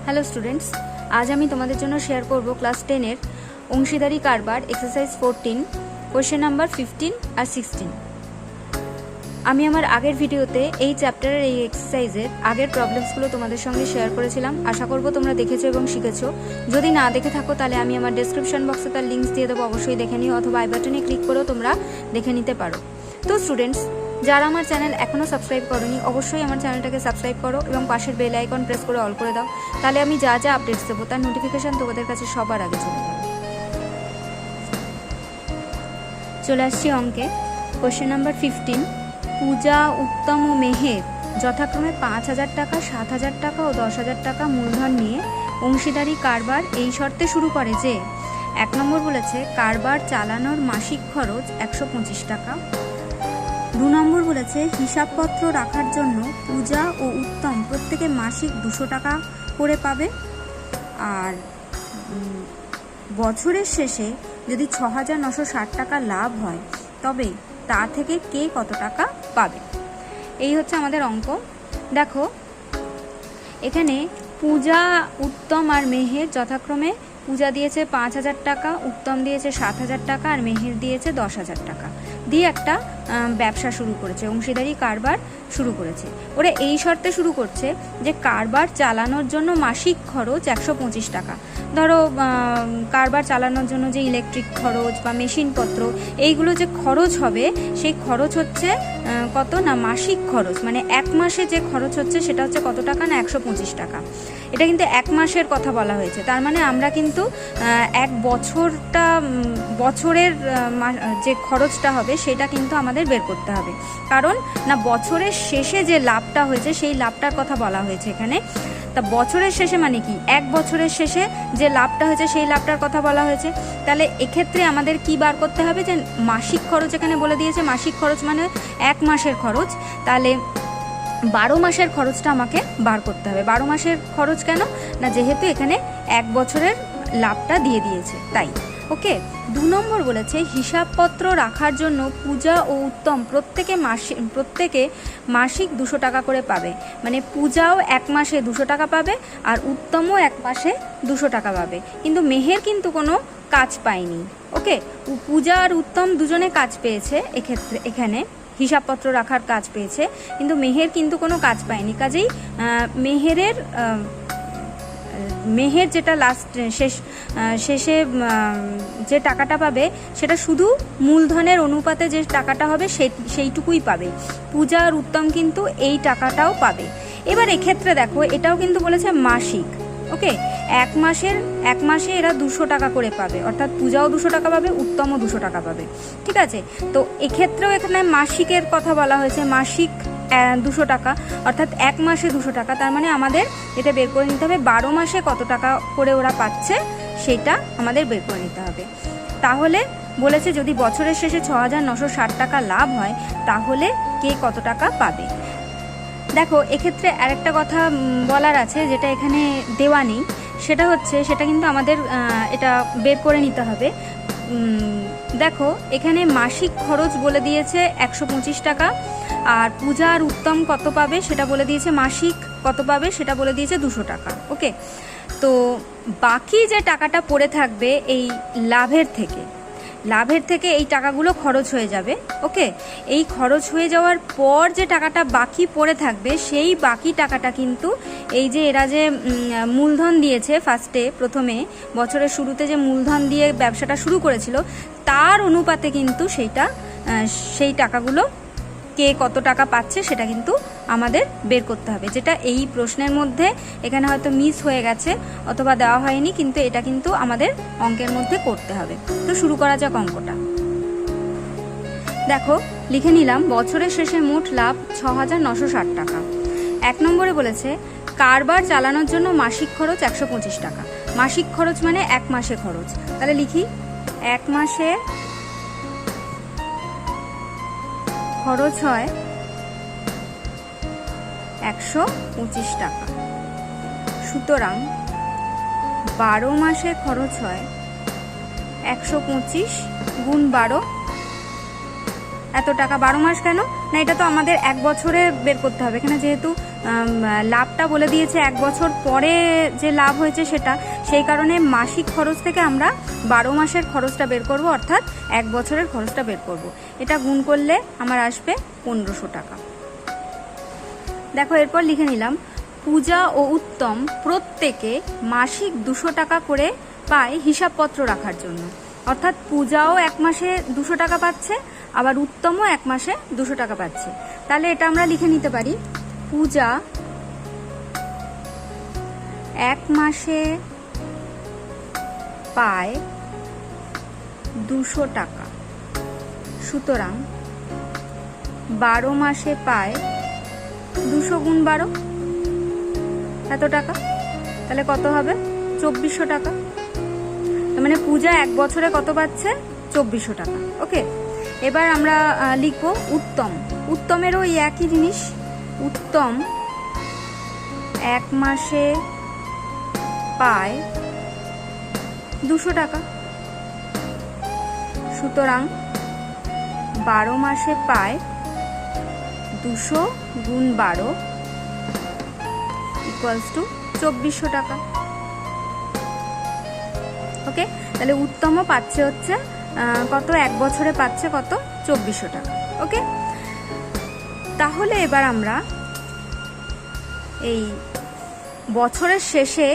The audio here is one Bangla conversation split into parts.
হ্যালো স্টুডেন্টস, আজ আমি তোমাদের জন্য শেয়ার করব ক্লাস 10-এর অংশীদারি কারবার এক্সারসাইজ 14 কোয়েশ্চেন নাম্বার 15 আর 16। আমি আমার আগের ভিডিওতে এই চ্যাপ্টারের এই এক্সারসাইজের আগের প্রবলেমসগুলো তোমাদের সঙ্গে শেয়ার করেছিলাম। আশা করব তোমরা দেখেছো এবং শিখেছো। যদি না দেখে থাকো তাহলে আমি আমার ডেসক্রিপশন বক্সে তার লিঙ্কস দিয়ে দেবো, অবশ্যই দেখে নিও, অথবা আই বাটনে ক্লিক করেও তোমরা দেখে নিতে পারো। তো স্টুডেন্টস, যারা আমার চ্যানেল এখনও সাবস্ক্রাইব করোনি অবশ্যই আমার চ্যানেলটাকে সাবস্ক্রাইব করো এবং পাশের বেল আইকন প্রেস করে অল করে দাও, তাহলে আমি যা যা আপডেটস দেবো তার নোটিফিকেশান তোমাদের কাছে সবার আগে চলে যাবে। চলে আসছি অঙ্কে। কোয়েশ্চেন নাম্বার 15, পূজা, উত্তম ও মেহের যথাক্রমে 5,000 টাকা, 7,000 টাকা ও 10,000 টাকা মূলধন নিয়ে অংশীদারি কারবার এই শর্তে শুরু করে যে 1 নম্বর বলেছে কারবার চালানোর মাসিক খরচ 125 টাকা। 2 নম্বর বলেছে হিসাবপত্র রাখার জন্য পূজা ও উত্তম প্রত্যেকে মাসিক 200 টাকা করে পাবে। আর বছরের শেষে যদি 6,960 টাকা লাভ হয় তবে তা থেকে কে কত টাকা পাবে। এই হচ্ছে আমাদের অঙ্ক। দেখো এখানে পূজা, উত্তম আর মেহের যথাক্রমে পূজা দিয়েছে 5,000 টাকা, উত্তম দিয়েছে 7,000 টাকা আর মেহের দিয়েছে 10,000 টাকা দিয়ে একটা ব্যবসা শুরু করেছে, অংশীদারি কারবার শুরু করেছে। ওরা এই শর্তে শুরু করছে যে কারবার চালানোর জন্য মাসিক খরচ 125 টাকা। ধরো কারবার চালানোর জন্য যে ইলেকট্রিক খরচ বা মেশিনপত্র এইগুলো যে খরচ হবে সেই খরচ হচ্ছে কত না মাসিক খরচ, মানে 1 মাসে যে খরচ হচ্ছে সেটা হচ্ছে কত টাকা না 125 টাকা। এটা কিন্তু 1 মাসের কথা বলা হয়েছে, তার মানে আমরা কিন্তু 1 বছরের যে খরচটা হবে সেটা কিন্তু আমাদের বের করতে হবে, কারণ না বছরের শেষে যে লাভটা হয়েছে সেই লাভটার কথা বলা হয়েছে এখানে। তা বছরের শেষে মানে কি 1 বছরের শেষে যে লাভটা হয়েছে সেই লাভটার কথা বলা হয়েছে। তাহলে এক্ষেত্রে আমাদের কি বার করতে হবে যে মাসিক খরচ এখানে বলে দিয়েছে, মাসিক খরচ মানে 1 মাসের খরচ, তাহলে 12 মাসের খরচটা আমাকে বার করতে হবে। 12 মাসের খরচ কেন না, যেহেতু এখানে 1 বছরের লাভটা দিয়ে দিয়েছে তাই। ওকে। 2 নম্বর বলেছে হিসাবপত্র রাখার জন্য পূজা ও উত্তম প্রত্যেকে মাসিক 200 টাকা করে পাবে, মানে পূজাও 1 মাসে 200 টাকা পাবে আর উত্তমও 1 মাসে 200 টাকা পাবে, কিন্তু মেহের কিন্তু কোনো কাজ পায়নি। ওকে, পূজা আর উত্তম দুজনে কাজ পেয়েছে এখানে হিসাবপত্র রাখার কাজ পেয়েছে, কিন্তু মেহের কিন্তু কোনো কাজ পায়নি। কাজেই মেহের যেটা শেষে যে টাকাটা পাবে সেটা শুধু মূলধনের অনুপাতে যে টাকাটা হবে সেইটুকুই পাবে। পূজা আর উত্তম কিন্তু এই টাকাটাও পাবে। এবার এক্ষেত্রে দেখো এটাও কিন্তু বলেছে মাসিক। ওকে, 1 মাসে এরা 200 টাকা করে পাবে, অর্থাৎ পূজাও 200 টাকা পাবে, উত্তমও 200 টাকা পাবে। ঠিক আছে, তো এক্ষেত্রেও এখানে মাসিকের কথা বলা হয়েছে, মাসিক 200 টাকা অর্থাৎ 1 মাসে 200 টাকা। তার মানে আমাদের এটা বের করে নিতে হবে 12 মাসে কত টাকা করে ওরা পাচ্ছে সেটা আমাদের বের করে নিতে হবে। তাহলে বলেছে যদি বছরের শেষে 6,960 টাকা লাভ হয় তাহলে কে কত টাকা পাবে। দেখো এক্ষেত্রে আরেকটা কথা বলার আছে যেটা এখানে দেওয়া নেই, সেটা কিন্তু আমাদের এটা বের করে নিতে হবে। দেখো এখানে মাসিক খরচ বলে দিয়েছে 125 টাকা, আর পূজা আর উত্তম কত পাবে সেটা বলে দিয়েছে, মাসিক কত পাবে সেটা বলে দিয়েছে 200 টাকা। ওকে, তো বাকি যে টাকাটা পড়ে থাকবে এই লাভের থেকে এই টাকাগুলো খরচ হয়ে যাবে। ওকে, এই খরচ হয়ে যাওয়ার পর যে টাকাটা বাকি পড়ে থাকবে সেই বাকি টাকাটা কিন্তু এই যে এরা যে মূলধন দিয়েছে প্রথমে বছরের শুরুতে যে মূলধন দিয়ে ব্যবসাটা শুরু করেছিল তার অনুপাতে কিন্তু সেই টাকাগুলো কে কত টাকা পাচ্ছে সেটা কিন্তু আমাদের বের করতে হবে, যেটা এই প্রশ্নের মধ্যে এখানে হয়তো মিস হয়ে গেছে অথবা দেওয়া হয়নি, কিন্তু এটা কিন্তু আমাদের অঙ্কের মধ্যে করতে হবে। তো শুরু করা যাক অঙ্কটা। দেখো লিখে নিলাম বছরের শেষে মোট লাভ 6,960 টাকা। 1 নম্বরে বলেছে কারবার চালানোর জন্য মাসিক খরচ 125 টাকা। মাসিক খরচ মানে 1 মাসে খরচ, তাহলে লিখি 1 মাসে খরচ হয় 125 টাকা, সুতরাং 12 মাসে খরচ হয় 125 গুণ 12 এত টাকা। 12 মাস কেন না, এটা তো আমাদের 1 বছরে বের করতে হবে। এখানে যেহেতু লাভটা বলে দিয়েছে 1 বছর পরে যে লাভ হয়েছে সেটা, সেই কারণে মাসিক খরচ থেকে আমরা 12 মাসের খরচটা বের করব, অর্থাৎ 1 বছরের খরচটা বের করব। এটা গুণ করলে আমার আসবে 1500 টাকা। দেখো এরপর লিখে নিলাম, পূজা ও উত্তম প্রত্যেকে মাসিক 200 টাকা করে পায় হিসাবপত্র রাখার জন্য। অর্থাৎ পূজাও 1 মাসে 200 টাকা পাচ্ছে, আবার উত্তমও 1 মাসে 200 টাকা পাচ্ছে। তাহলে এটা আমরা লিখে নিতে পারি, পূজা 1 মাসে পায় 200 টাকা, সুতরাং 12 মাসে পায় 200 গুণ 12 এত টাকা। তাহলে কত হবে? 2400 টাকা। মানে পূজা 1 বছরে কত পাচ্ছে? 2400 টাকা। ওকে, এবার আমরা লিখবো উত্তম। উত্তমেরও এই একই জিনিস, উত্তম 1 মাসে পায় 200 টাকা, সুতরাং 12 মাসে পায় 200 গুণ 12 ইকুয়ালস টু 2400 টাকা। ওকে, তাহলে উত্তমও পাচ্ছে হচ্ছে কত? 1 বছরে পাচ্ছে কত? 2400 টাকা। ওকে, তাহলে এবার আমরা এই বছরের শেষে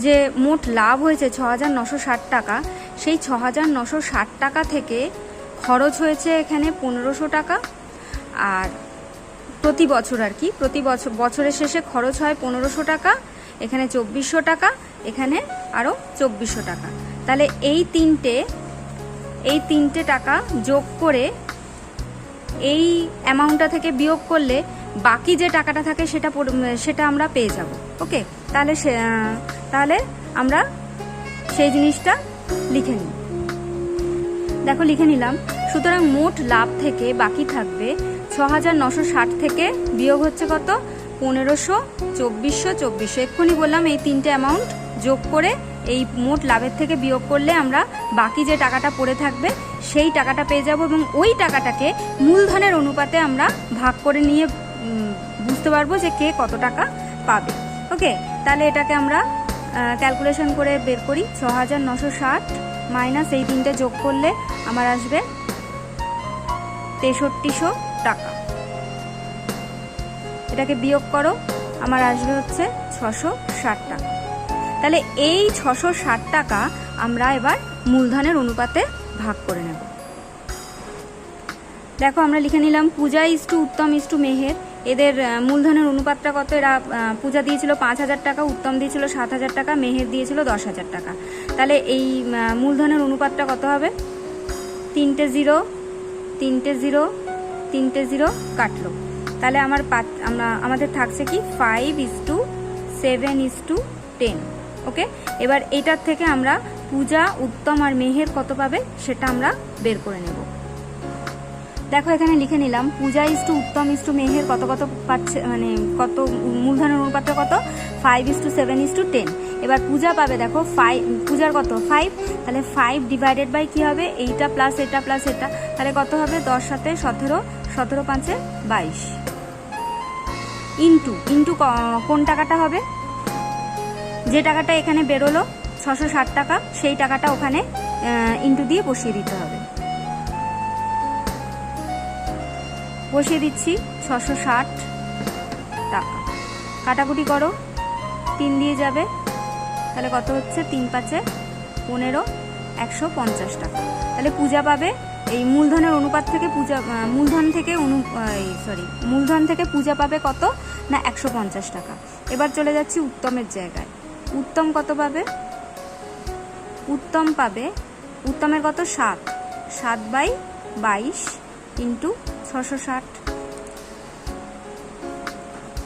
যে মোট লাভ হয়েছে 6960 টাকা, সেই 6960 টাকা থেকে খরচ হয়েছে এখানে 1500 টাকা। আর প্রতি বছর আর কি, প্রতি বছরের শেষে খরচ হয় 1500 টাকা, এখানে 2400 টাকা, এখানে আরও 2400 টাকা। তাহলে এই তিনটে টাকা যোগ করে এই অ্যামাউন্টটা থেকে বিয়োগ করলে বাকি যে টাকাটা থাকে সেটা আমরা পেয়ে যাব। ওকে, তাহলে আমরা সেই জিনিসটা লিখে নিই। দেখো লিখে নিলাম, সুতরাং মোট লাভ থেকে বাকি থাকবে 6960 থেকে বিয়োগ হচ্ছে কত? 1500, 2400, 2400। এক্ষুনি বললাম এই তিনটে অ্যামাউন্ট যোগ করে এই মোট লাভের থেকে বিয়োগ করলে আমরা বাকি যে টাকাটা পড়ে থাকবে সেই টাকাটা পেয়ে যাব, এবং ওই টাকাটাকে মূলধনের অনুপাতে আমরা ভাগ করে নিয়ে বুঝতে পারবো যে কে কত টাকা পাবে। ওকে, তাহলে এটাকে আমরা ক্যালকুলেশন করে বের করি। 6960 মাইনাস এই তিনটে যোগ করলে আমার আসবে 6300 টাকা। এটাকে বিয়োগ করো, আমার আসবে হচ্ছে 660 টাকা। তাহলে এই 660 টাকা আমরা এবার মূলধনের অনুপাতে ভাগ করে নেব। দেখো আমরা লিখে নিলাম, পূজা ইস্টু উত্তম ইস্টু মেহের, এদের মূলধনের অনুপাতটা কত? এরা পূজা দিয়েছিল 5000 টাকা, উত্তম দিয়েছিল 7000 টাকা, মেহের দিয়েছিল 10000 টাকা। তাহলে এই মূলধনের অনুপাতটা কত হবে? 3টে 0, 3টে 0, 3টে 0 কাটলো। তাহলে আমাদের থাকছে কি? 5:7:10। ওকে, এবার এটার থেকে আমরা পূজা, উত্তম আর মেহের কত পাবে সেটা আমরা বের করে নেব। দেখো এখানে লিখে নিলাম, পূজা ইস্টু উত্তম ইস্টু মেহের কত কত পাচ্ছে, মানে কত মূলধনের অনুপাতটা কত? 5:7:10। এবার পূজা পাবে, দেখো পূজার কত? 5। তাহলে 5 ডিভাইডেড বাই কি হবে? এইটা প্লাস এটা প্লাস এটা, তাহলে কত হবে? 10 7 17, 17 5 22। ইন্টু কোন টাকাটা হবে? যে টাকাটা এখানে বেরোলো 660 টাকা, সেই টাকাটা ওখানে ইন্টু দিয়ে বসিয়ে দিতে হবে। বসিয়ে দিচ্ছি 660 টাকা, কাটাকুটি করো, 3 দিয়ে যাবে, তাহলে কত হচ্ছে? 3 5 15, 150 টাকা। তাহলে পূজা পাবে এই মূলধনের অনুপাত থেকে মূলধন থেকে পূজা পাবে কত না? 150 টাকা। এবার চলে যাচ্ছি উত্তমের জায়গায়। উত্তম কত পাবে? উত্তম পাবে, উত্তমের কত? 7, 7/22 ইন্টু 660,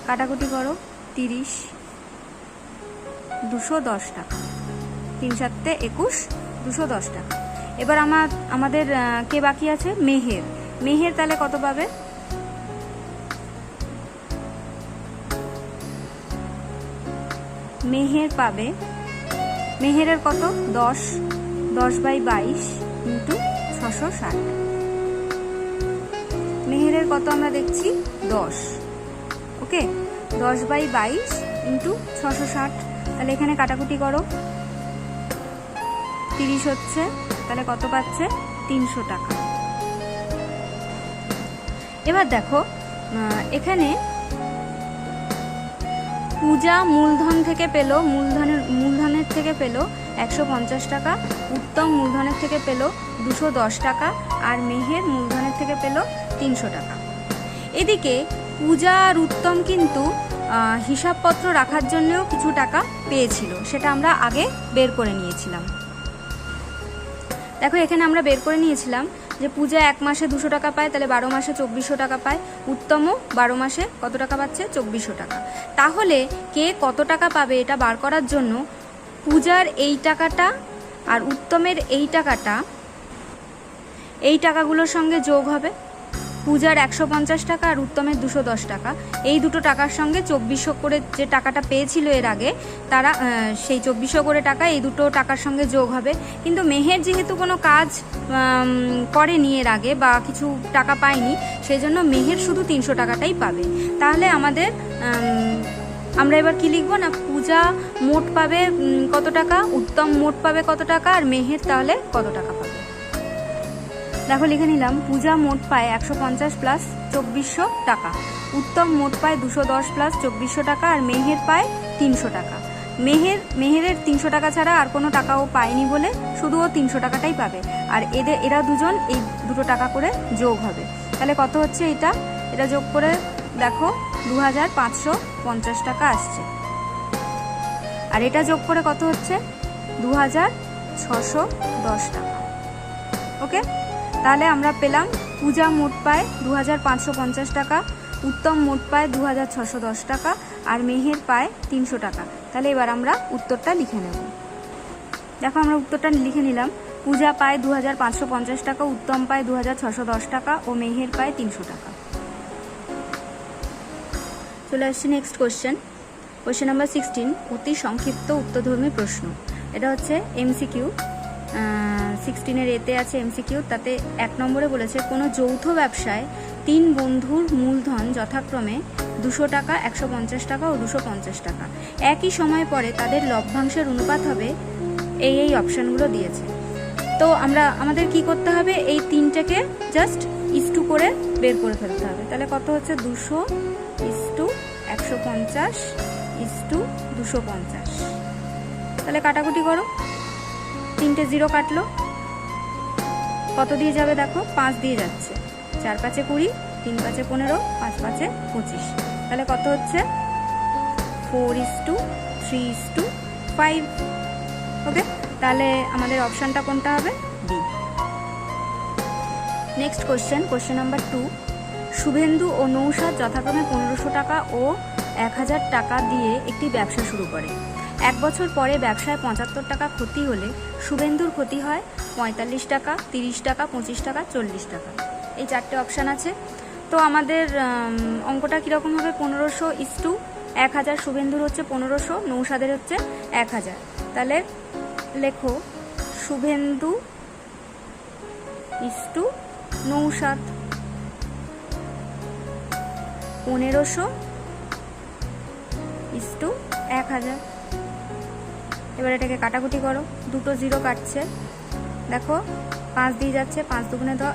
কাটাকুটি করো, 30, 210 টাকা। 3 7 21, 210 টাকা। এবার আমাদের কে বাকি আছে? মেহের। মেহের তাহলে কত পাবে? মেহের পাবে, মেহেরের কত? 10/22 ইন্টু 660, মেহেরের কত আমরা দেখছি 10, ওকে 10/22 ইন্টু 660, তাহলে এখানে কাটাকুটি করো, 30 হচ্ছে, তাহলে কত পাচ্ছে 300 টাকা। এবার দেখো এখানে পূজা মূলধন থেকে পেল, মূলধনের থেকে পেল 150 টাকা, উত্তম মূলধনের থেকে পেল 210 টাকা, আর মেহের মূলধনের থেকে পেল 300 টাকা। এদিকে পূজা আর উত্তম কিন্তু হিসাবপত্র রাখার জন্যও কিছু টাকা পেয়েছিল, সেটা আমরা আগে বের করে নিয়েছিলাম। দেখো এখানে আমরা বের করে নিয়েছিলাম যে পূজা 1 মাসে 200 টাকা পায়, তাহলে 12 মাসে 2400 টাকা পায়, উত্তমও 12 মাসে কত টাকা পাচ্ছে 2400 টাকা। তাহলে কে কত টাকা পাবে এটা বার করার জন্য পূজার এই টাকাটা আর উত্তমের এই টাকাটা এই টাকাগুলোর সঙ্গে যোগ হবে। পূজার 150 টাকা আর উত্তমের 210 টাকা, এই দুটো টাকার সঙ্গে 2400 করে যে টাকাটা পেয়েছিল এর আগে, তারা সেই 2400 করে টাকা এই দুটো টাকার সঙ্গে যোগ হবে। কিন্তু মেহের যেহেতু কোনো কাজ করেনি এর আগে বা কিছু টাকা পায়নি, সেই জন্য মেহের শুধু 300 টাকাটাই পাবে। তাহলে আমরা এবার কি লিখবো না, পূজা মোট পাবে কত টাকা, উত্তম মোট পাবে কত টাকা, আর মেহের তাহলে কত টাকা পাবে। দেখো লিখে নিলাম, পূজা মোট পায় 150 প্লাস 2400 টাকা, উত্তম মোট পায় 210 প্লাস 2400 টাকা, আর মেহের পায় 300 টাকা। মেহেরের 300 টাকা ছাড়া আর কোনো টাকাও পায়নি বলে শুধু ও 300 টাকাটাই পাবে, আর এরা দুজন এই দুটো টাকা করে যোগ হবে। তাহলে কত হচ্ছে এটা যোগ করে দেখো 2550 টাকা আসছে, আর এটা যোগ করে কত হচ্ছে 2610 টাকা। ওকে, তাহলে আমরা পেলাম পূজা মোট পায় 2550 টাকা, উত্তম মোট পায় 2610 টাকা, আর মেহের পায় 300 টাকা। তাহলে এবার আমরা উত্তরটা লিখে নেব। দেখো আমরা উত্তরটা লিখে নিলাম, পূজা পায় 2550 টাকা, উত্তম পায় 2610 টাকা ও মেহের পায় 300 টাকা। চলে আসছে নেক্সট কোয়েশ্চেন নাম্বার 16, অতি সংক্ষিপ্ত উত্তরধর্মী প্রশ্ন। এটা হচ্ছে এমসিকিউ, 16-এর এতে আছে এমসিকিউ। তাতে 1 নম্বরে বলেছে, কোনো যৌথ ব্যবসায় 3 বন্ধুর মূলধন যথাক্রমে 200 টাকা, 150 টাকা ও 250 টাকা। একই সময় পরে তাদের লভ্যাংশের অনুপাত হবে, এই অপশানগুলো দিয়েছে। তো আমাদের কি করতে হবে, এই 3টাকে জাস্ট ইস্টু করে বের করে ফেলতে হবে। তাহলে কত হচ্ছে 200 ইস্টু 150 ইস্টু 250। তাহলে কাটাকুটি করো, 3টে 0 কাটলো, কত দিয়ে যাবে দেখো 5 দিয়ে যাচ্ছে, 4 5 20, 3 5 15, 5 5 25। তাহলে কত হচ্ছে 4:3:5। ওকে, তাহলে আমাদের অপশানটা কোনটা হবে, B. Next question number 2, Suvendu ও নৌশাদ যথাক্রমে 1500 টাকা ও 1000 টাকা দিয়ে একটি ব্যবসা শুরু করে। 1 বছর পরে ব্যবসায় 75 টাকা ক্ষতি হলে শুভেন্দুর ক্ষতি হয় 45 টাকা, 30 টাকা, 25 টাকা, 40 টাকা। এই 4টে অপশান আছে। তো আমাদের অঙ্কটা কীরকম হবে, 1500 ইস্টু 1000, শুভেন্দুর হচ্ছে 1500, নৌশাদের হচ্ছে 1000। তাহলে লেখো শুভেন্দু ইস্টু নৌশাদ 1500 ইস্টু 1000। এবার এটাকে কাটাকুটি করো, 2টো 0 কাটছে, দেখো 5 দিয়ে যাচ্ছে, 5 দুগুণে 10,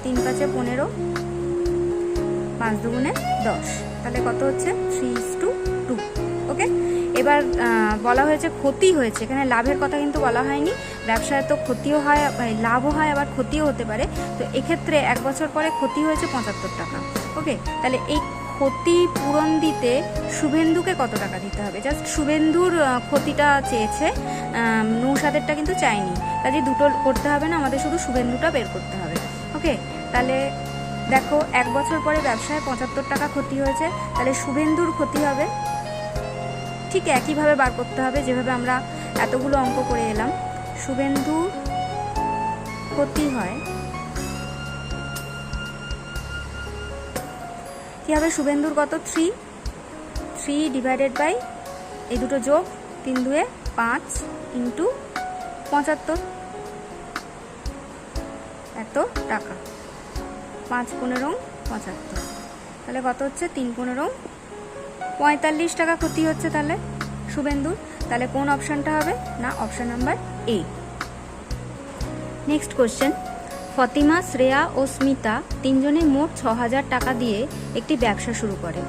3 5 15, 5 দুগুণে 10। তাহলে কত হচ্ছে 3:2। ওকে, এবার বলা হয়েছে ক্ষতি হয়েছে, এখানে লাভের কথা কিন্তু বলা হয়নি। ব্যবসায় তো ক্ষতিও হয়, লাভও হয়, আবার ক্ষতিও হতে পারে। তো এক্ষেত্রে 1 বছর পরে ক্ষতি হয়েছে 75 টাকা। ওকে, তাহলে এই ক্ষতি পূরণ দিতে শুভেন্দুকে কত টাকা দিতে হবে, জাস্ট শুভেন্দুর ক্ষতিটা চেয়েছে, নৌশাদেরটা কিন্তু চাইনি। কাজে দুটো করতে হবে না, আমাদের শুধু শুভেন্দুটা বের করতে হবে। ওকে, তাহলে দেখো 1 বছর পরে ব্যবসায় 75 টাকা ক্ষতি হয়েছে, তাহলে শুভেন্দুর ক্ষতি হবে ঠিক একইভাবে বার করতে হবে যেভাবে আমরা এতগুলো অঙ্ক করে এলাম। শুভেন্দুর ক্ষতি হয় কি হবে, শুভেন্দুর কত 3 ডিভাইডেড বাই এই দুটো যোগ 3 2 5 ইন্টু 75, এত টাকা। 5 15 75, তাহলে কত হচ্ছে 3 15 45 টাকা ক্ষতি হচ্ছে তাহলে শুভেন্দুর। তাহলে কোন অপশানটা হবে? না, option number A. Next question, Fatima, Shreya ও স্মিতা তিনজনে মোট 6,000 টাকা দিয়ে একটি ব্যবসা শুরু করে।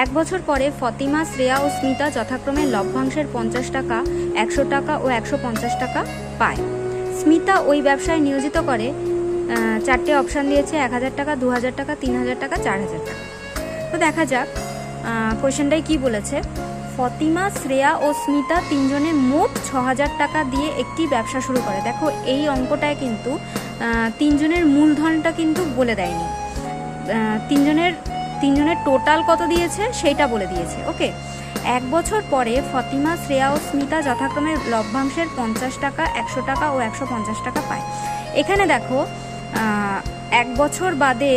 1 বছর পরে ফতিমা, শ্রেয়া ও স্মিতা যথাক্রমে লভ্যাংশের 50 টাকা, 100 টাকা ও 150 টাকা পায়। স্মিতা ওই ব্যবসায় নিয়োজিত করে, 4টে অপশান দিয়েছে, 1,000 টাকা, 2,000 টাকা, 3,000 টাকা, 4,000 টাকা। তো দেখা যাক কোয়েশ্চেনটাই কি বলেছে। ফতিমা, শ্রেয়া ও স্মিতা তিনজনে মোট 6,000 টাকা দিয়ে একটি ব্যবসা শুরু করে। দেখো এই অঙ্কটায় কিন্তু তিনজনের মূলধনটা কিন্তু বলে দেয়নি, তিনজনের টোটাল কত দিয়েছে সেইটা বলে দিয়েছে। ওকে, 1 বছর পরে ফতিমা, শ্রেয়া ও স্মিতা যথাক্রমে লভ্যাংশের 50 টাকা, 100 টাকা ও 150 টাকা পায়। এখানে দেখো 1 বছর বাদে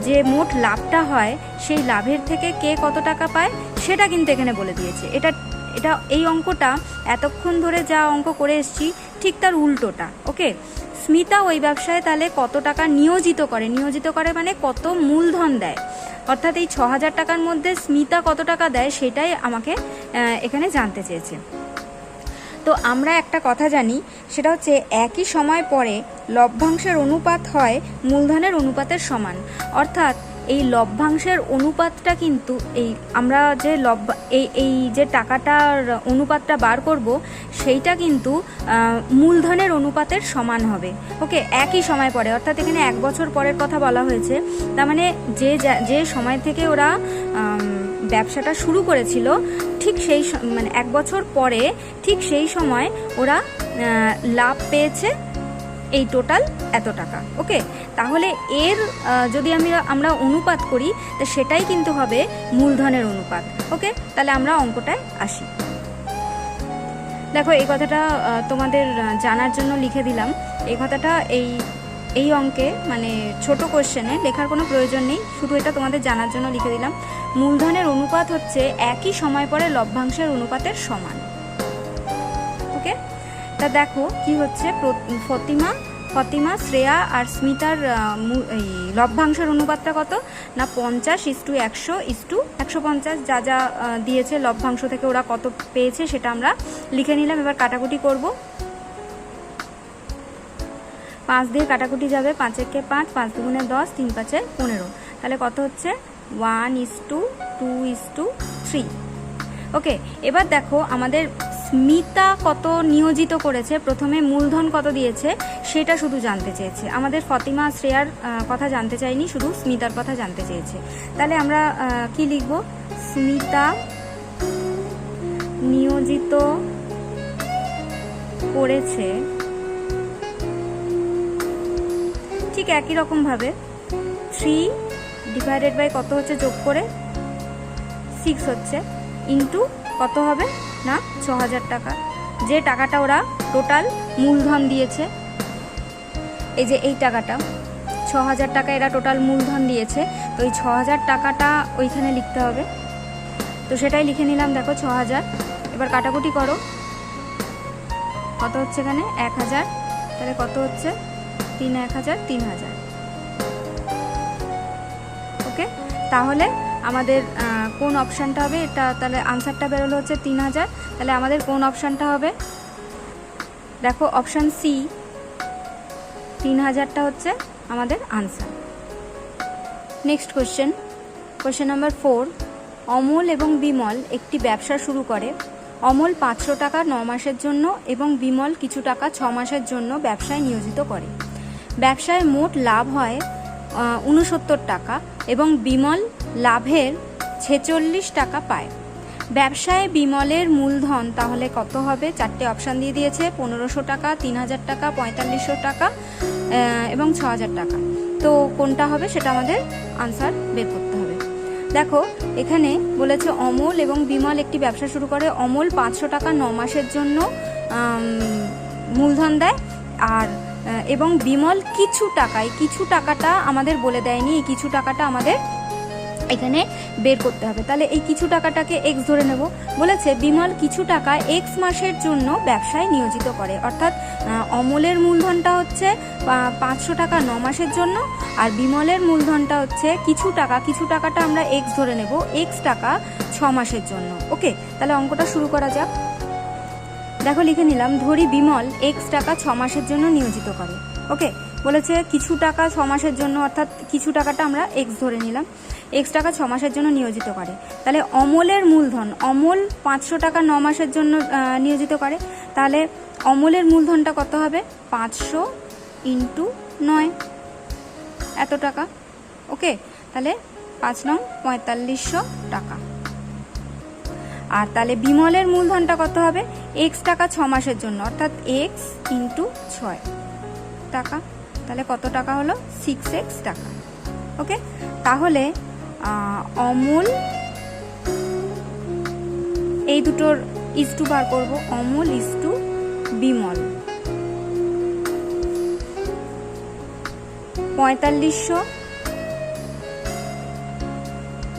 যে মোট লাভটা হয় সেই লাভের থেকে কে কত টাকা পায় সেটা কিন্তু এখানে বলে দিয়েছে। এটা এই অঙ্কটা এতক্ষণ ধরে যা অঙ্ক করে এসেছি ঠিক তার উল্টোটা। ওকে, স্মিতা ওই ব্যবসায় তাহলে কত টাকা নিয়োজিত করে মানে কত মূলধন দেয়, অর্থাৎ এই 6,000 টাকার মধ্যে স্মিতা কত টাকা দেয় সেটাই আমাকে এখানে জানতে চেয়েছে। তো আমরা একটা কথা জানি, সেটা হচ্ছে একই সময় পরে লভ্যাংশের অনুপাত হয় মূলধনের অনুপাতের সমান। অর্থাৎ এই লভ্যাংশের অনুপাতটা কিন্তু আমরা যে এই যে টাকাটার অনুপাতটা বার করব সেইটা কিন্তু মূলধনের অনুপাতের সমান হবে। ওকে, একই সময় পরে, অর্থাৎ এখানে 1 বছর পরের কথা বলা হয়েছে। তার মানে যে সময় থেকে ওরা ব্যবসাটা শুরু করেছিল ঠিক সেই মানে 1 বছর পরে ঠিক সেই সময় ওরা লাভ পেয়েছে এই টোটাল এত টাকা। ওকে, তাহলে এর যদি আমরা অনুপাত করি তো সেটাই কিন্তু হবে মূলধনের অনুপাত। ওকে, তাহলে আমরা অঙ্কটায় আসি। দেখো এই কথাটা তোমাদের জানার জন্য লিখে দিলাম। এই কথাটা এই অঙ্কে মানে ছোট কোশ্চেনে লেখার কোনো প্রয়োজন নেই, শুধু এটা তোমাদের জানার জন্য লিখে দিলাম। মূলধনের অনুপাত হচ্ছে একই সময় পরে লভ্যাংশের অনুপাতের সমান। ওকে, তা দেখো কি হচ্ছে, ফতিমা, শ্রেয়া আর স্মিতার লভ্যাংশের অনুপাতটা কত না 50:100:150। যা যা দিয়েছে লভ্যাংশ থেকে ওরা কত পেয়েছে সেটা আমরা লিখে নিলাম। এবার কাটাকুটি করব। 5 দিয়ে কাটাকুটি যাবে, 5 একে 5, 5 দুগুণে 10, 3 5 15। তাহলে কত হচ্ছে 1:2:3। ওকে, এবার দেখো আমাদের স্মিতা কত নিয়োজিত করেছে, প্রথমে মূলধন কত দিয়েছে সেটা শুধু জানতে চেয়েছে। আমাদের ফতিমা, শ্রেয়ার কথা জানতে চাইনি, শুধু স্মিতার কথা জানতে চেয়েছে। তাহলে আমরা কি লিখব? স্মিতা নিয়োজিত করেছে, ঠিক একই রকম ভাবে 3 / কত হচ্ছে যোগ করে 6 হচ্ছে, ইন্টু কত হবে না 6,000 টাকা, যে টাকাটা ওরা টোটাল মূলধন দিয়েছে। এই যে এই টাকাটা 6,000 টাকা এরা টোটাল মূলধন দিয়েছে, তো এই 6,000 টাকাটা ওইখানে লিখতে হবে। তো সেটাই লিখে নিলাম। দেখো 6,000, এবার কাটাকুটি করো, কত হচ্ছে এখানে 1,000, তাহলে কত হচ্ছে 1,000 3,000। ওকে, তাহলে আমাদের কোন অপশানটা হবে এটা, তাহলে আনসারটা বেরোলো হচ্ছে 3,000। তাহলে আমাদের কোন অপশানটা হবে? দেখো অপশান সি, 3,000টা হচ্ছে আমাদের answer. Next question number 4। Amal এবং বিমল একটি ব্যবসা শুরু করে। অমল 500 টাকা 9 মাসের জন্য এবং বিমল কিছু টাকা 6 মাসের জন্য ব্যবসায় নিয়োজিত করে। ব্যবসায় মোট লাভ হয় 69 টাকা এবং বিমল লাভের 46 টাকা পায়। ব্যবসায় বিমলের মূলধন তাহলে কত হবে? 4টে অপশান দিয়ে দিয়েছে, 1,500 টাকা, 3,000 টাকা, 4,500 টাকা এবং 6,000 টাকা। তো কোনটা হবে সেটা আমাদের আনসার বের করতে হবে। দেখো এখানে বলেছে অমল এবং বিমল একটি ব্যবসা শুরু করে। অমল 500 টাকা 9 মাসের জন্য মূলধন দেয়, আর এবং বিমল কিছু টাকাটা আমাদের বলে দেয়নি, এই কিছু টাকাটা আমাদের এখানে বের করতে হবে। তাহলে এই কিছু টাকাটাকে এক্স ধরে নেব। বলেছে বিমল কিছু টাকা এক্স মাসের জন্য ব্যবসায় নিয়োজিত করে, অর্থাৎ অমলের মূলধনটা হচ্ছে 500 টাকা 9 মাসের জন্য, আর বিমলের মূলধনটা হচ্ছে কিছু টাকাটা আমরা এক্স ধরে নেব, এক্স টাকা 6 মাসের জন্য। ওকে, তাহলে অঙ্কটা শুরু করা যাক। দেখো লিখে নিলাম, ধরি বিমল এক্স টাকা 6 মাসের জন্য নিয়োজিত করে। ওকে, বলেছে কিছু টাকা 6 মাসের জন্য, অর্থাৎ কিছু টাকাটা আমরা এক্স ধরে নিলাম, এক্স টাকা 6 মাসের জন্য নিয়োজিত করে। তাহলে অমলের মূলধন, অমল 500 টাকা 9 মাসের জন্য নিয়োজিত করে, তাহলে অমলের মূলধনটা কত হবে? 500 ইন্টু 9, এত টাকা। ওকে, তাহলে 5 নং 4500 টাকা। আর তাহলে বিমলের মূলধনটা কত হবে? এক্স টাকা 6 মাসের জন্য, অর্থাৎ এক্স ইন্টু 6 টাকা, তাহলে কত টাকা হলো? 6x টাকা। ওকে, তাহলে অমল, এই দুটোর ইস্টু বার করব, Amal is to Bimal, 4500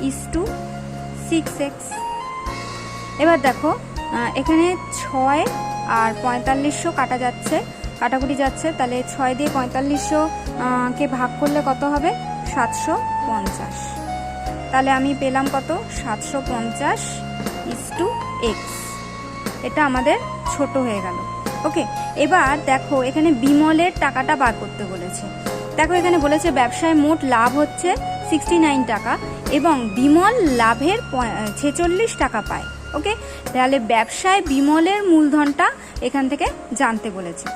is to 6x। এবার দেখো এখানে 6 আর 4500 কাটা যাচ্ছে, কাটাকুটি যাচ্ছে, তাহলে 6 দিয়ে 4500 কে ভাগ করলে কত হবে? 750। তাহলে আমি পেলাম কত? 750 ইস্টু এক্স। এটা আমাদের ছোট হয়ে গেল। ওকে, এবার দেখো এখানে বিমলের টাকাটা বার করতে বলেছে। দেখো এখানে বলেছে ব্যবসায় মোট লাভ হচ্ছে 69 টাকা এবং বিমল লাভের 46 টাকা পায়। ওকে, তাহলে ব্যবসায় বিমলের মূলধনটা এখান থেকে জানতে বলেছে।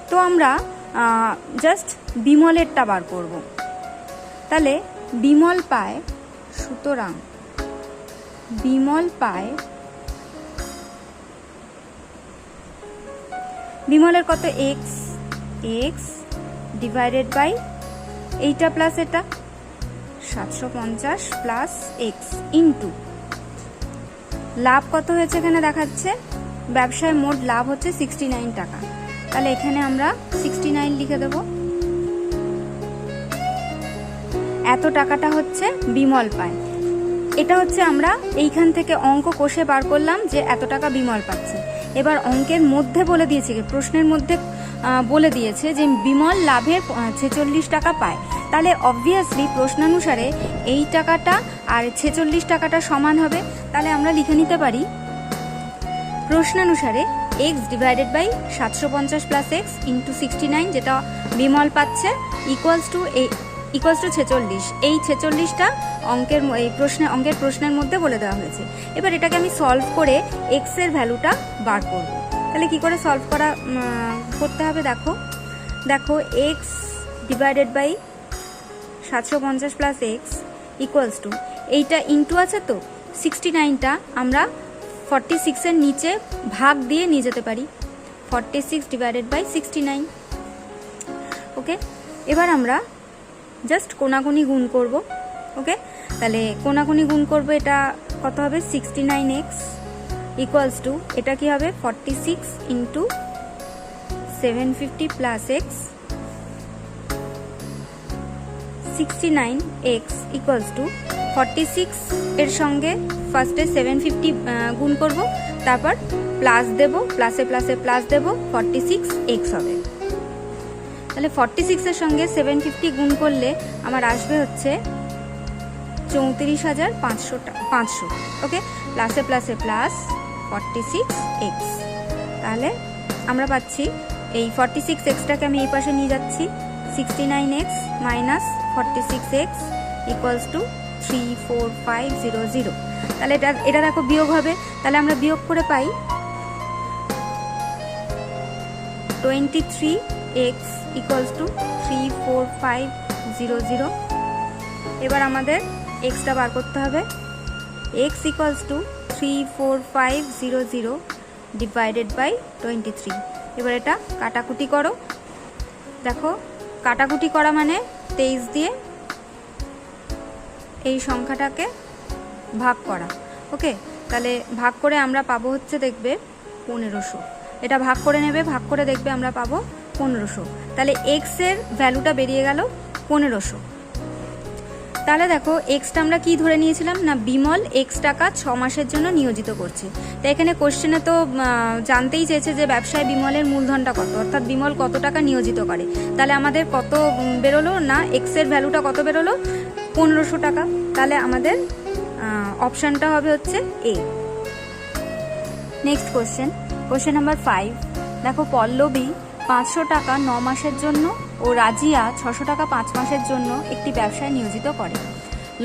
তো আমরা জাস্ট বিমলেরটা বার করব। তাহলে বিমল পায়, সুতরাং বিমল পায়, বিমলের কত? এক্স, এক্স ডিভাইডেড বাই এইটা প্লাস এটা 750 প্লাস এক্স ইন্টু লাভ কত হয়েছে এখানে দেখাচ্ছে, ব্যবসায় মোট লাভ হচ্ছে 69 টাকা। তাহলে এখানে আমরা 69 লিখে দেব। এত টাকাটা হচ্ছে বিমল পায়। এটা হচ্ছে আমরা এইখান থেকে অঙ্ক কষে বার করলাম যে এত টাকা বিমল পাচ্ছে। এবার অঙ্কের মধ্যে বলে দিয়েছে, প্রশ্নের মধ্যে বলে দিয়েছে যে বিমল লাভের 46 টাকা পায়। তাহলে অবভিয়াসলি প্রশ্নানুসারে এই টাকাটা আর 46 টাকাটা সমান হবে। তাহলে আমরা লিখে নিতে পারি প্রশ্নানুসারে x divided by 750 plus x into 69, যেটা বিমল পাচ্ছে, ইকুয়ালস টু 46। এই 46টা অঙ্কের প্রশ্নের মধ্যে বলে দেওয়া হয়েছে। এবার এটাকে আমি সলভ করে এক্স এর ভ্যালুটা বার করব। তাহলে কি করে সলভ করতে হবে? দেখো X divided by 750 plus X equals to, এইটা ইন্টু আছে তো 69টা আমরা 46 এর নিচে ভাগ দিয়ে নিয়ে যেতে পারি, 46 ডিভাইডেড বাই 69। ওকে, এবার আমরা জাস্ট কোনাকুনি গুণ করব। ওকে, তাহলে কোনাকুনি গুণ করব, এটা কত হবে? 69x ইকুয়ালস টু, এটা কি হবে? 46 into 750 plus x, 69x equals to 46 এর সঙ্গে ফার্স্টে 750 গুণ করব, তারপর প্লাস দেব, প্লাসে প্লাসে প্লাস দেব, 46x হবে। তাহলে 46 এর সঙ্গে 750 গুণ করলে আমার আসবে হচ্ছে 34,500। ওকে, প্লাসে প্লাসে প্লাস 46x। তাহলে আমরা পাচ্ছি এই 46xটাকে আমি এই পাশে নিয়ে যাচ্ছি, 69x minus 46x equals to 34500। তাহলে এটা দেখো বিয়োগ হবে। তাহলে আমরা বিয়োগ করে পাই 23x ইকুয়ালস টু 34500। এবার আমাদের এক্সটা বার করতে হবে। X equals to 34500 divided by 23। এবার এটা কাটাকুটি করো। দেখো কাটাকুটি করা মানে 23 দিয়ে এই সংখ্যাটাকে ভাগ করা। ওকে, তাহলে ভাগ করে আমরা পাবো হচ্ছে দেখবে 1500। এটা ভাগ করে নেবে, ভাগ করে দেখবে আমরা পাবো 1500। তাহলে এক্স এর ভ্যালুটা বেরিয়ে গেল 1500। তাহলে দেখো এক্সটা আমরা কি ধরে নিয়েছিলাম না, বিমল এক্স টাকা 6 মাসের জন্য নিয়োজিত করছে। তো এখানে কোশ্চেনে তো জানতেই চেয়েছে যে ব্যবসায় বিমলের মূলধনটা কত, অর্থাৎ বিমল কত টাকা নিয়োজিত করে। তাহলে আমাদের কত বেরোলো না, এক্সের ভ্যালুটা কত বেরোলো, 1500 টাকা। তাহলে আমাদের অপশানটা হবে হচ্ছে এ। Next question number 5। দেখো পল্লবী 500 টাকা 9 মাসের জন্য ও রাজিয়া 600 টাকা 5 মাসের জন্য একটি ব্যবসায় নিয়োজিত করে।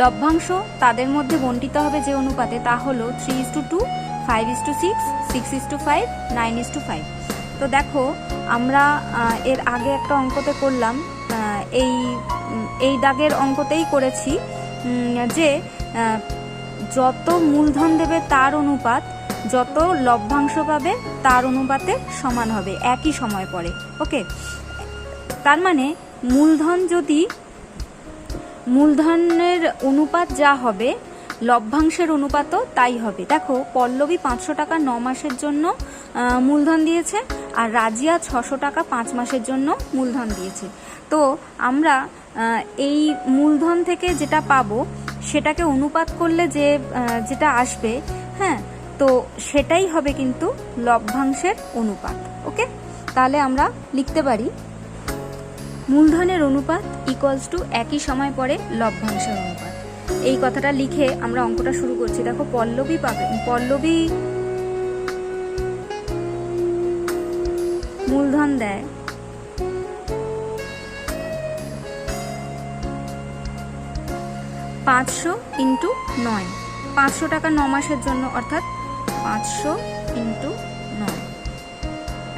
লভ্যাংশ তাদের মধ্যে বণ্টিত হবে যে অনুপাতে, তা হলো 3:2, 5:6, 6:5, 9:5। তো দেখো আমরা এর আগে একটা অঙ্কতে করলাম, এই দাগের অঙ্কতেই করেছি যে যত মূলধন দেবে তার অনুপাত যত লভ্যাংশ পাবে তার অনুপাতে সমান হবে একই সময় পরে। ওকে, তার মানে মূলধনের অনুপাত যা হবে লভ্যাংশের অনুপাতও তাই হবে। দেখো পল্লবী 500 টাকা 9 মাসের জন্য মূলধন দিয়েছে, আর রাজিয়া 600 টাকা 5 মাসের জন্য মূলধন দিয়েছে। তো আমরা এই মূলধন থেকে যেটা পাবো সেটাকে অনুপাত করলে যেটা আসবে, হ্যাঁ, তো সেটাই হবে কিন্তু লভ্যাংশের অনুপাত। ওকে, তাহলে আমরা লিখতে পারি মূলধনের অনুপাত ইকুয়ালস টু একই সময় পরে লভ্যাংশের অনুপাত। এই কথাটা লিখে আমরা অঙ্কটা শুরু করছি। দেখো পল্লবী মূলধন দেয় 500 × 9, 500 টাকা 9 মাসের জন্য, অর্থাৎ 500 × 9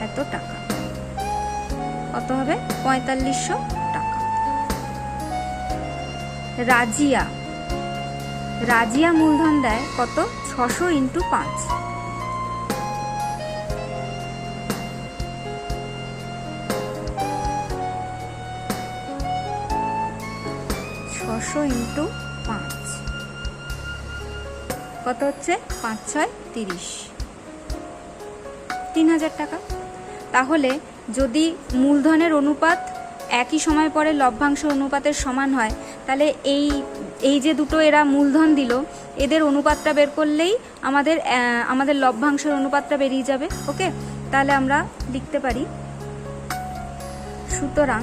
এত টাকা, কত হবে 4500 টাকা। রাজিয়া মূলধন দেয় কত, 600 × 5, 600 × 5 কত হচ্ছে 5×6 = 30, 3000 টাকা। তাহলে যদি মূলধনের অনুপাত একই সময় পরে লভ্যাংশ অনুপাতের সমান হয়, তাহলে এই যে দুটো এরা মূলধন দিল এদের অনুপাতটা বের করলেই আমাদের লভ্যাংশের অনুপাতটা বেরিয়ে যাবে। ওকে, তাহলে আমরা লিখতে পারি সুতরাং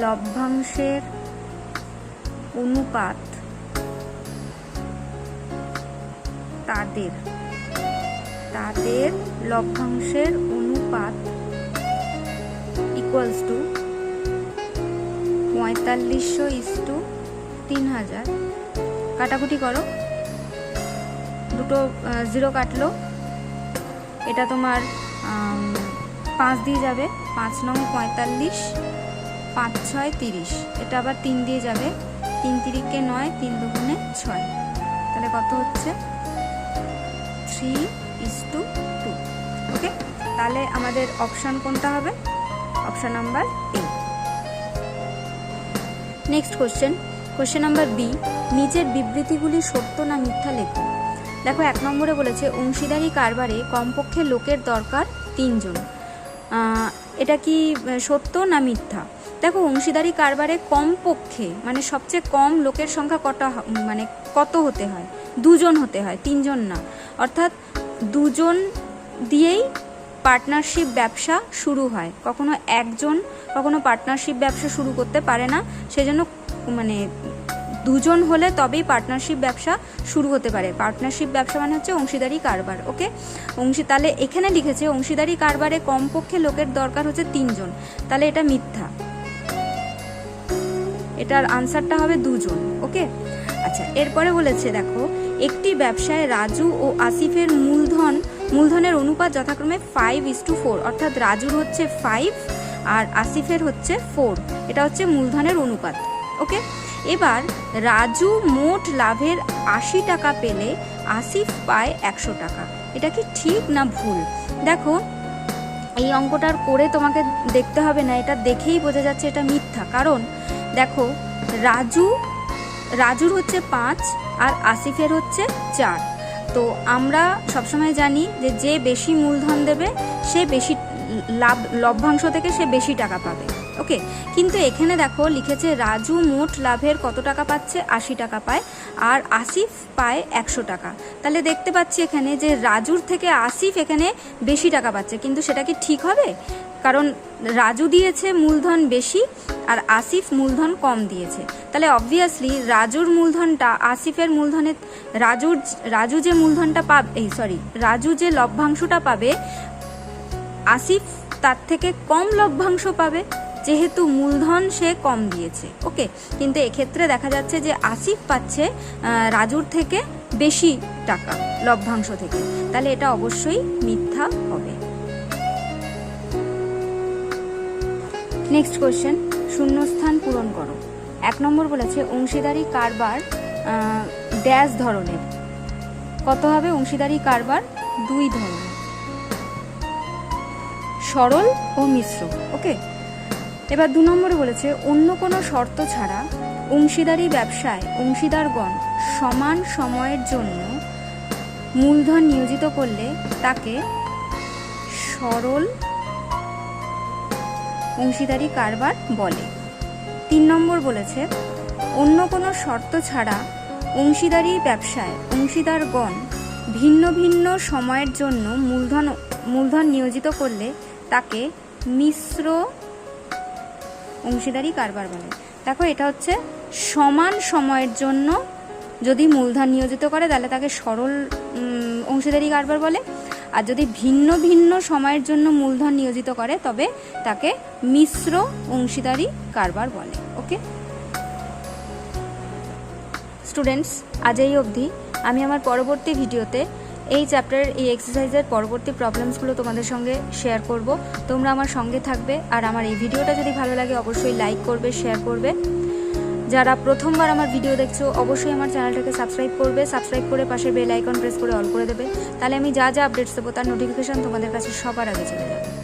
লভ্যাংশের অনুপাত তাদের লভ্যাংশের অনুপাত ইকুয়ালস টু 4500 × 3000। কাটাকুটি করো, দুটো 0 কাটলো, এটা তোমার 5 দিয়ে যাবে, 5 9 45, 5×6 = 30, এটা আবার 3 দিয়ে যাবে, 3 3 9, 3 2 6, তাহলে কত হচ্ছে 3:2। ওকে, তাহলে আমাদের অপশান কোনটা হবে, option number A. Next question number B. নিচের বিবৃতিগুলি সত্য না মিথ্যা লেখো। দেখো 1 নম্বরে বলেছে অংশীদারি কারবারে কমপক্ষে লোকের দরকার 3 জন। এটা কি সত্য না মিথ্যা? দেখো অংশীদারি কারবারে কমপক্ষে মানে সবচেয়ে কম লোকের সংখ্যা কত হতে হয়, 2 জন হতে হয়, 3 জন না। অর্থাৎ 2 জন দিয়েই পার্টনারশিপ ব্যবসা শুরু হয়, কখনো একজন কখনো পার্টনারশিপ ব্যবসা শুরু করতে পারে না। সেজন্য 2 জন হলে তবেই পার্টনারশিপ ব্যবসা শুরু হতে পারে। পার্টনারশিপ ব্যবসা মানে হচ্ছে অংশীদারি কারবার। ওকে, তাহলে এখানে লিখেছে অংশীদারি কারবারে কমপক্ষে লোকের দরকার হচ্ছে 3 জন, তাহলে এটা মিথ্যা, এটার আনসারটা হবে 2 জন। ওকে, আচ্ছা, এরপরে বলেছে দেখো একটি ব্যবসায় রাজু ও আসিফের মূলধনের অনুপাত যথাক্রমে 5:4, অর্থাৎ রাজুর হচ্ছে 5 আর আসিফের হচ্ছে 4, এটা হচ্ছে মূলধনের অনুপাত। ওকে, এবার রাজু মোট লাভের 80 টাকা পেলে আসিফ পায় 100 টাকা। এটা কি ঠিক না ভুল? দেখো এই অঙ্কটার করে তোমাকে দেখতে হবে না, এটা দেখেই বোঝা যাচ্ছে এটা মিথ্যা। কারণ দেখো রাজুর হচ্ছে 5 আর আসিফের হচ্ছে 4। তো আমরা সবসময় জানি যে বেশি মূলধন দেবে সে বেশি লভ্যাংশ থেকে সে বেশি টাকা পাবে। ওকে, কিন্তু এখানে দেখো লিখেছে রাজু মোট লাভের কত টাকা পাচ্ছে, 80 টাকা পায়, আর আসিফ পায় 100 টাকা। তাহলে দেখতে পাচ্ছি এখানে যে রাজুর থেকে আসিফ এখানে বেশি টাকা পাচ্ছে, কিন্তু সেটা কি ঠিক হবে? কারণ রাজু দিয়েছে মূলধন বেশি আর আসিফ মূলধন কম দিয়েছে, তাহলে অবভিয়াসলি রাজুর মূলধনটা আসিফের মূলধনের রাজু যে মূলধনটা পাবে, রাজু যে লভ্যাংশটা পাবে আসিফ তার থেকে কম লভ্যাংশ পাবে, যেহেতু মূলধন সে কম দিয়েছে। ওকে, কিন্তু এক্ষেত্রে দেখা যাচ্ছে যে আসিফ পাচ্ছে রাজুর থেকে বেশি টাকা লভ্যাংশ থেকে, তাহলে এটা অবশ্যই মিথ্যা হবে। নেক্সট কোয়েশ্চেন, শূন্যস্থান পূরণ করো। 1 নম্বর বলেছে অংশীদারি কারবার ড্যাশ ধরনের। কত হবে অংশীদারি কারবার? 2 ধরনের, সরল ও মিশ্র। ওকে, এবার 2 নম্বরে বলেছে অন্য কোনো শর্ত ছাড়া অংশীদারি ব্যবসায় অংশীদারগণ সমান সময়ের জন্য মূলধন নিয়োজিত করলে তাকে সরল অংশীদারি কারবার বলে। 3 নম্বর বলেছে অন্য কোনো শর্ত ছাড়া অংশীদারি ব্যবসায় অংশীদারগণ ভিন্ন ভিন্ন সময়ের জন্য মূলধন নিয়োজিত করলে তাকে মিশ্র অংশীদারি কারবার বলে। দেখো এটা হচ্ছে সমান সময়ের জন্য যদি মূলধন নিয়োজিত করে তাহলে তাকে সরল অংশীদারি কারবার বলে, আর যদি ভিন্ন ভিন্ন সময়ের জন্য মূলধন নিয়োজিত করে তবে তাকে মিশ্র অংশীদারি কারবার বলে। ওকে স্টুডেন্টস, আজ এই অবধি। আমি আমার পরবর্তী ভিডিওতে এই চ্যাপ্টারের এই এক্সারসাইজের পরবর্তী প্রবলেমসগুলো তোমাদের সঙ্গে শেয়ার করব। তোমরা আমার সঙ্গে থাকবে, আর আমার এই ভিডিওটা যদি ভালো লাগে অবশ্যই লাইক করবে, শেয়ার করবে। যারা প্রথমবার আমার ভিডিও দেখছো অবশ্যই আমার চ্যানেলটাকে সাবস্ক্রাইব করবে, সাবস্ক্রাইব করে পাশে বেল আইকন প্রেস করে অল করে দেবে, তাহলে আমি যা যা আপডেটস দেবো তার নোটিফিকেশান তোমাদের কাছে সবার আগে চলে যাবে।